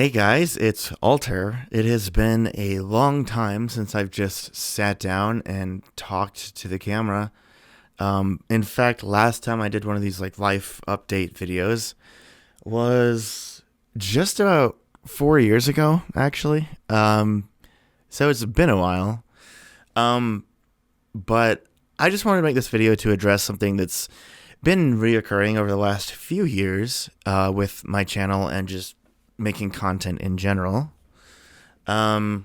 Hey guys, it's Alter. It has been a long time since I've just sat down and talked to the camera. In fact, last time I did one of these like life update videos was just about 4 years ago, actually. So it's been a while. Um, but I just wanted to make this video to address something that's been reoccurring over the last few years with my channel and just making content in general. Um,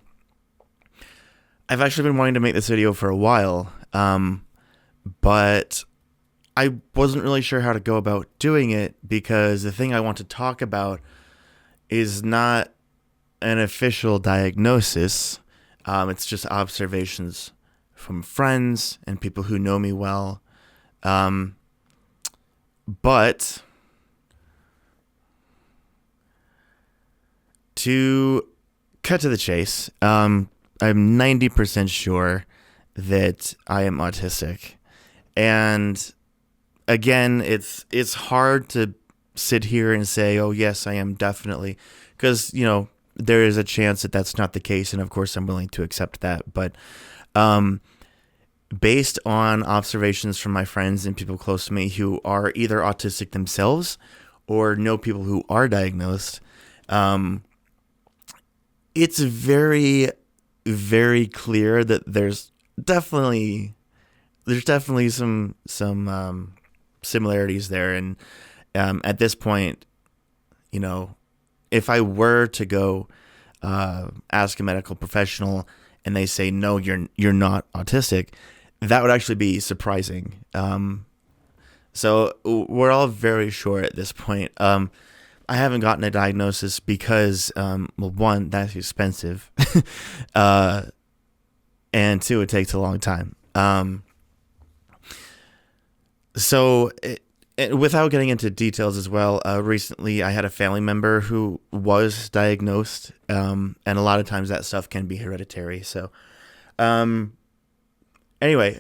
I've actually been wanting to make this video for a while, but I wasn't really sure how to go about doing it because the thing I want to talk about is not an official diagnosis. It's just observations from friends and people who know me well. But to cut to the chase, I'm 90% sure that I am autistic. And again, it's hard to sit here and say, "Oh, yes, I am definitely," because, there is a chance that that's not the case, and of course I'm willing to accept that. But um, based on observations from my friends and people close to me who are either autistic themselves or know people who are diagnosed, it's very, very clear that there's definitely some similarities there. And at this point, if I were to go ask a medical professional and they say no, you're not autistic, that would actually be surprising. So we're all very sure at this point. I haven't gotten a diagnosis because, well, one, that's expensive, and two, it takes a long time. So, without getting into details as well, recently I had a family member who was diagnosed, and a lot of times that stuff can be hereditary. So, anyway,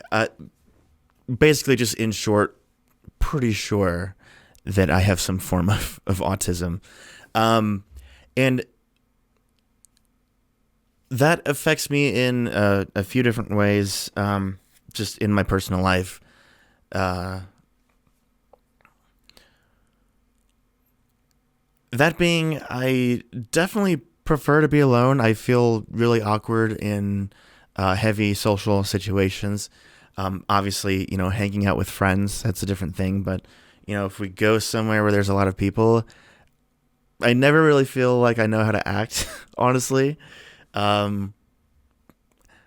basically, just in short, pretty sure that I have some form of autism. And that affects me in a few different ways, just in my personal life. That being, I definitely prefer to be alone. I feel really awkward in heavy social situations. Obviously, hanging out with friends, that's a different thing. But, if we go somewhere where there's a lot of people, I never really feel like I know how to act, honestly. Um,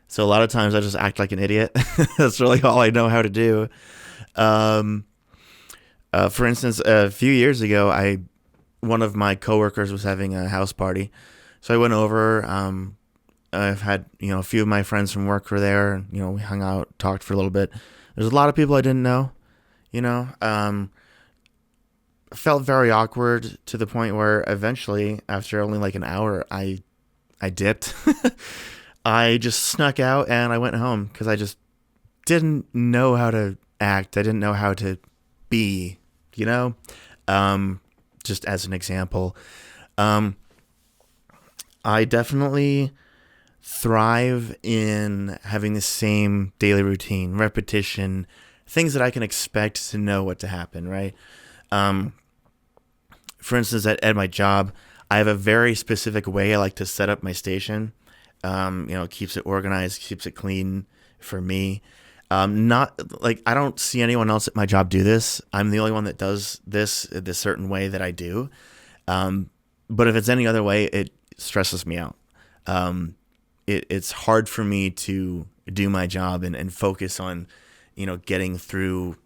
so a lot of times I just act like an idiot. That's really all I know how to do. Um, for instance, a few years ago, one of my coworkers was having a house party, so I went over. I've had a few of my friends from work were there, and we hung out, talked for a little bit. There's a lot of people I didn't know. Felt very awkward to the point where eventually, after only like an hour, I dipped. I just snuck out and I went home because I just didn't know how to act. I didn't know how to be, you know? Just as an example. I definitely thrive in having the same daily routine, repetition, things that I can expect to know what to happen, right? For instance, at my job, I have a very specific way I like to set up my station. It keeps it organized, keeps it clean for me. Not like I don't see anyone else at my job do this. I'm the only one that does this certain way that I do. But if it's any other way, it stresses me out. It's hard for me to do my job and focus on, getting through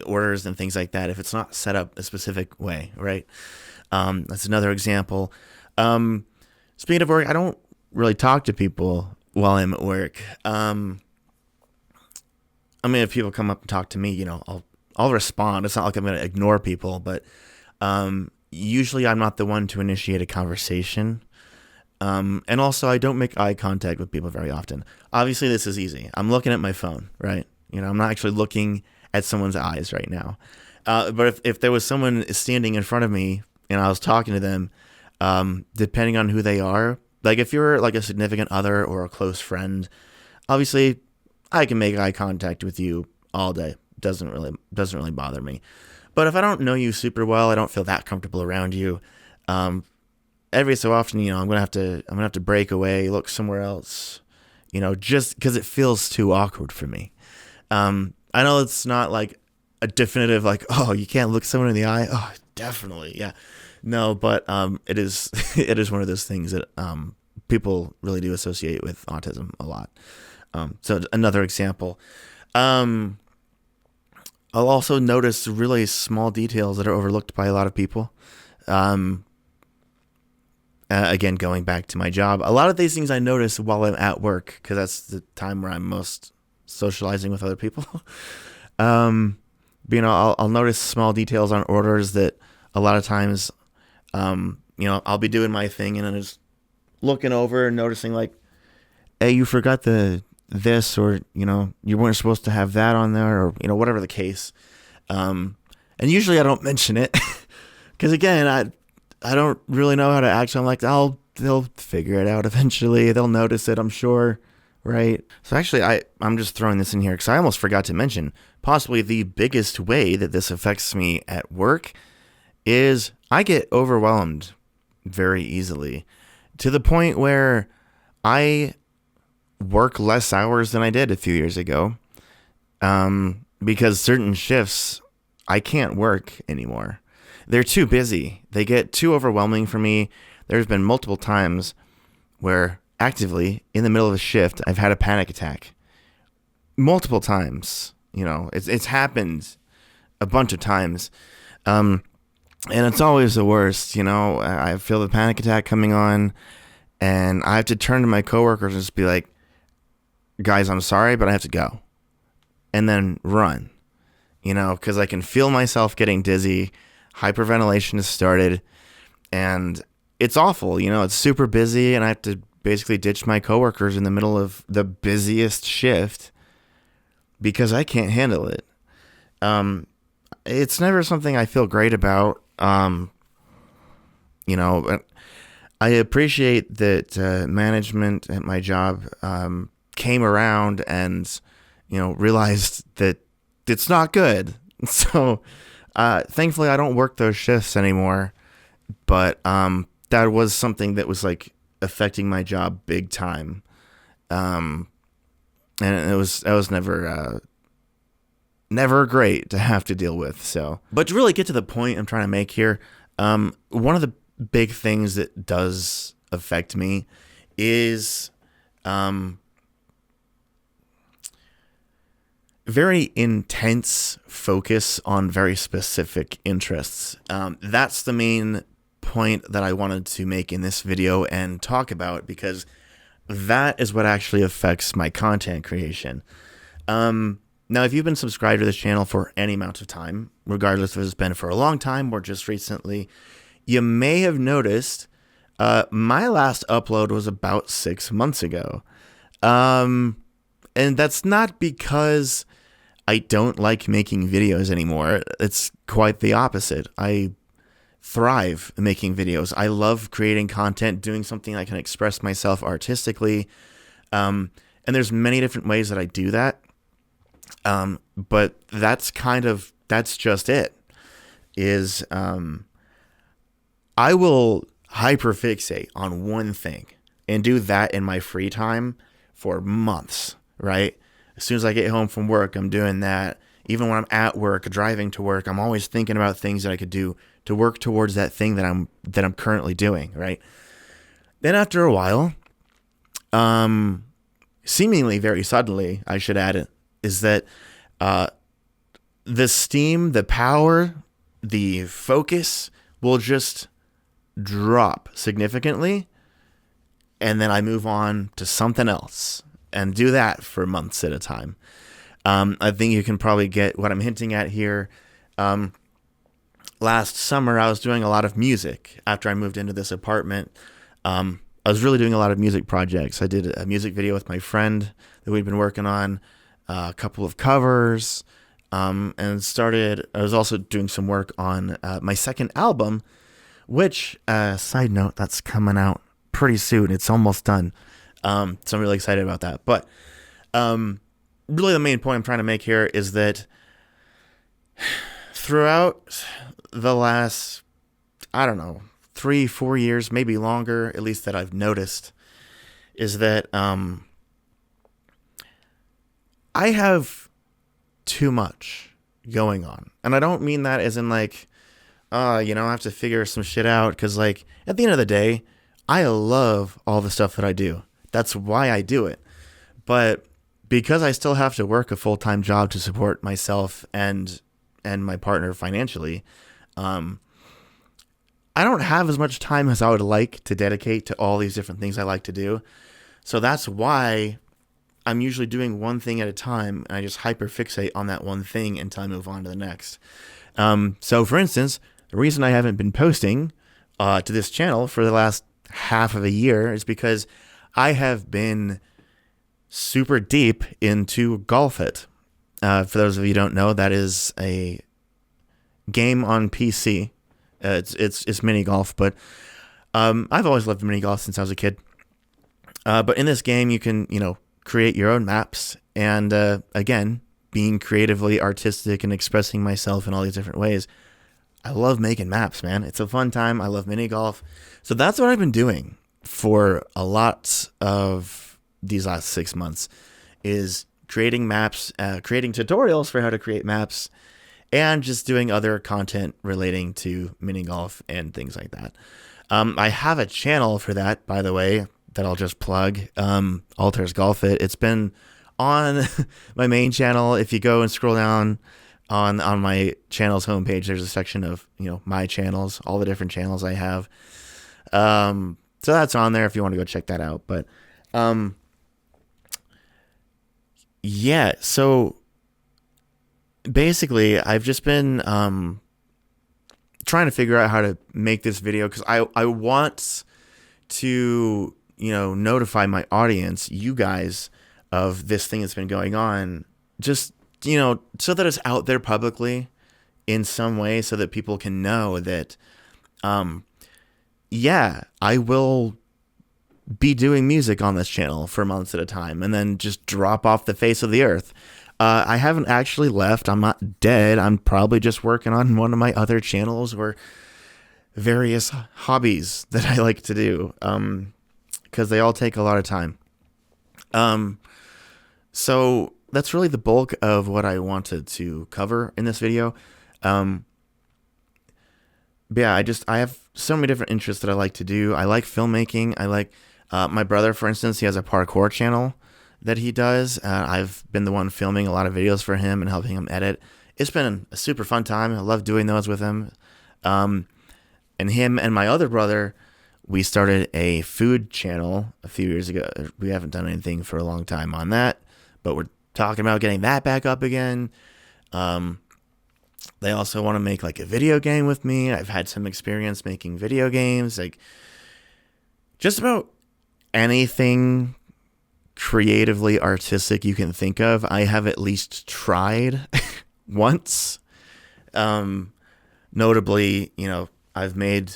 orders and things like that if it's not set up a specific way, right? That's another example. Speaking of work, I don't really talk to people while I'm at work. If people come up and talk to me, I'll respond. It's not like I'm going to ignore people, but usually I'm not the one to initiate a conversation. And also, I don't make eye contact with people very often. Obviously, this is easy. I'm looking at my phone, right? I'm not actually looking at someone's eyes right now. But if there was someone standing in front of me and I was talking to them, depending on who they are. Like if you're like a significant other or a close friend, obviously I can make eye contact with you all day. Doesn't really bother me. But if I don't know you super well, I don't feel that comfortable around you. Um, every so often, I'm gonna have to break away, look somewhere else, just because it feels too awkward for me. I know it's not like a definitive like, oh, you can't look someone in the eye. Oh, definitely, yeah. No, but it is it is one of those things that people really do associate with autism a lot. So another example. Um, I'll also notice really small details that are overlooked by a lot of people. Um, Again, going back to my job, a lot of these things I notice while I'm at work because that's the time where I'm most socializing with other people. um, I'll notice small details on orders that a lot of times, I'll be doing my thing and I'm just looking over and noticing like, hey, you forgot this, or you weren't supposed to have that on there, or whatever the case. And usually I don't mention it because again, I don't really know how to act. So I'm like, they'll figure it out eventually. They'll notice it, I'm sure, right? So actually, I'm just throwing this in here because I almost forgot to mention possibly the biggest way that this affects me at work is I get overwhelmed very easily to the point where I work less hours than I did a few years ago, because certain shifts I can't work anymore. They're too busy. They get too overwhelming for me. There's been multiple times where actively in the middle of a shift, I've had a panic attack. Multiple times. It's happened a bunch of times. And it's always the worst. I feel the panic attack coming on and I have to turn to my coworkers and just be like, guys, I'm sorry, but I have to go. And then run, because I can feel myself getting dizzy. Hyperventilation has started and it's awful. It's super busy and I have to basically ditch my coworkers in the middle of the busiest shift because I can't handle it. It's never something I feel great about. I appreciate that management at my job came around and, realized that it's not good. So thankfully, I don't work those shifts anymore, but that was something that was like affecting my job big time, and it was never great to have to deal with. So, but to really get to the point I'm trying to make here, one of the big things that does affect me is very intense focus on very specific interests. That's the main point that I wanted to make in this video and talk about because that is what actually affects my content creation. Now, if you've been subscribed to this channel for any amount of time, regardless if it's been for a long time or just recently, you may have noticed my last upload was about 6 months ago. And that's not because I don't like making videos anymore. It's quite the opposite. I thrive making videos. I love creating content, doing something I can express myself artistically. And there's many different ways that I do that. But that's just it. I will hyperfixate on one thing and do that in my free time for months, right? As soon as I get home from work, I'm doing that. Even when I'm at work, driving to work, I'm always thinking about things that I could do to work towards that thing that I'm currently doing, right? Then after a while, seemingly very suddenly, I should add it, is that the steam, the power, the focus will just drop significantly, and then I move on to something else and do that for months at a time. I think you can probably get what I'm hinting at here. Last summer, I was doing a lot of music after I moved into this apartment. I was really doing a lot of music projects. I did a music video with my friend that we'd been working on, a couple of covers, and I was also doing some work on my second album, which, side note, that's coming out pretty soon. It's almost done. So I'm really excited about that. But really the main point I'm trying to make here is that throughout the last, I don't know, 3-4 years, maybe longer, at least that I've noticed, is that I have too much going on. And I don't mean that as in like, I have to figure some shit out. Because like at the end of the day, I love all the stuff that I do. That's why I do it. But because I still have to work a full-time job to support myself and my partner financially, I don't have as much time as I would like to dedicate to all these different things I like to do. So that's why I'm usually doing one thing at a time, and I just hyperfixate on that one thing until I move on to the next. So for instance, the reason I haven't been posting to this channel for the last half of a year is because I have been super deep into Golf It. For those of you who don't know, that is a game on PC. It's mini golf, but I've always loved mini golf since I was a kid. But in this game, you can create your own maps, and again, being creatively artistic and expressing myself in all these different ways. I love making maps, man. It's a fun time. I love mini golf, so that's what I've been doing for a lot of these last 6 months, is creating maps, creating tutorials for how to create maps, and just doing other content relating to mini golf and things like that. I have a channel for that, by the way, that I'll just plug. Alt3R's Golf It. It's been on my main channel. If you go and scroll down on my channel's homepage, there's a section of my channels, all the different channels I have. So that's on there if you want to go check that out. But yeah, so basically, I've just been trying to figure out how to make this video, because I want to notify my audience, you guys, of this thing that's been going on, just so that it's out there publicly in some way, so that people can know that I will be doing music on this channel for months at a time and then just drop off the face of the earth. I haven't actually left. I'm not dead. I'm probably just working on one of my other channels or various hobbies that I like to do, because they all take a lot of time. So that's really the bulk of what I wanted to cover in this video. But yeah, I have so many different interests that I like to do. I like filmmaking. I like, my brother, for instance, he has a parkour channel that he does. I've been the one filming a lot of videos for him and helping him edit. It's been a super fun time. I love doing those with him. And him and my other brother, we started a food channel a few years ago. We haven't done anything for a long time on that, but we're talking about getting that back up again. They also want to make like a video game with me. I've had some experience making video games, like just about anything creatively artistic you can think of, I have at least tried once. Notably, I've made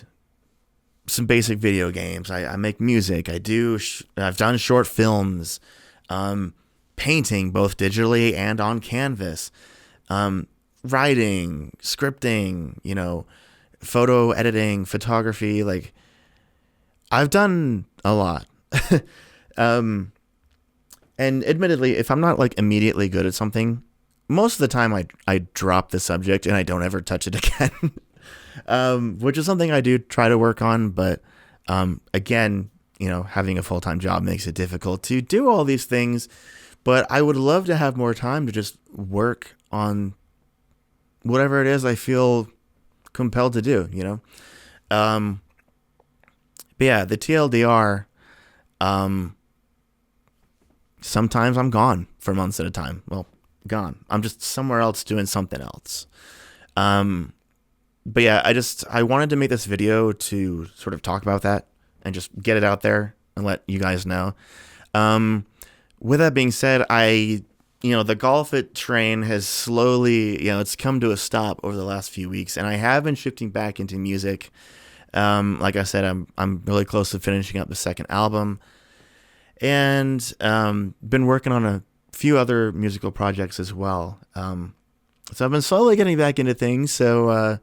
some basic video games. I make music. I've done short films, painting both digitally and on canvas, writing, scripting, photo editing, photography. Like, I've done a lot. And admittedly, if I'm not like immediately good at something, most of the time I drop the subject and I don't ever touch it again, which is something I do try to work on. But again, having a full-time job makes it difficult to do all these things. But I would love to have more time to just work on whatever it is I feel compelled to do, But yeah, the TLDR, sometimes I'm gone for months at a time. Well, gone. I'm just somewhere else doing something else. But yeah, I wanted to make this video to sort of talk about that and just get it out there and let you guys know. With that being said, the Golf It train has slowly, it's come to a stop over the last few weeks, and I have been shifting back into music. Like I said, I'm really close to finishing up the second album, and been working on a few other musical projects as well. So I've been slowly getting back into things. So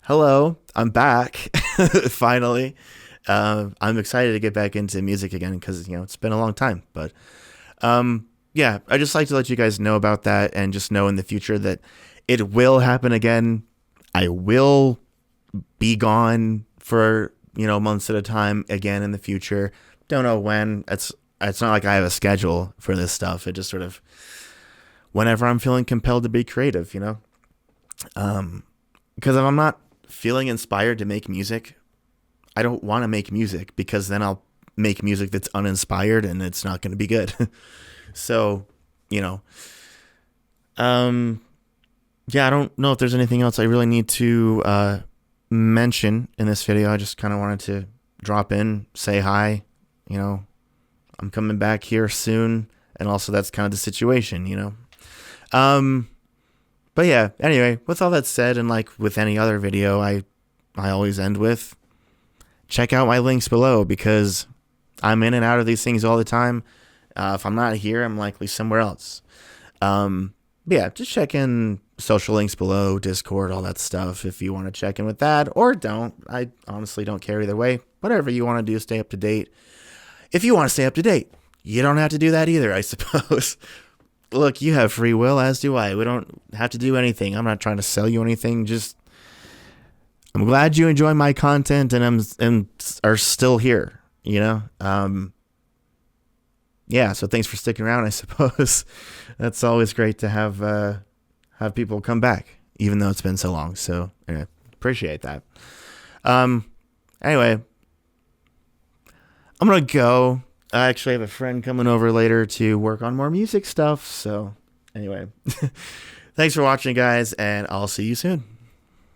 hello, I'm back finally. I'm excited to get back into music again because it's been a long time. But yeah, I just like to let you guys know about that, and just know in the future that it will happen again. I will be gone for months at a time again in the future. Don't know when. It's not like I have a schedule for this stuff. It just sort of whenever I'm feeling compelled to be creative, because if I'm not feeling inspired to make music, I don't want to make music, because then I'll make music that's uninspired and it's not going to be good. So, yeah, I don't know if there's anything else I really need to mention in this video. I just kind of wanted to drop in, say hi. I'm coming back here soon, and also that's kind of the situation. But yeah, anyway, with all that said, and like with any other video, I always end with, check out my links below, because I'm in and out of these things all the time. If I'm not here, I'm likely somewhere else. But yeah, just check in social links below, Discord, all that stuff, if you want to check in with that, or don't. I honestly don't care either way. Whatever you want to do, stay up to date. If you want to stay up to date, you don't have to do that either, I suppose. Look, you have free will, as do I. We don't have to do anything. I'm not trying to sell you anything. Just, I'm glad you enjoy my content and are still here, Yeah, so thanks for sticking around, I suppose. That's always great to have people come back, even though it's been so long. So, anyway, appreciate that. Anyway, I'm going to go. I actually have a friend coming over later to work on more music stuff. So, anyway, thanks for watching, guys, and I'll see you soon.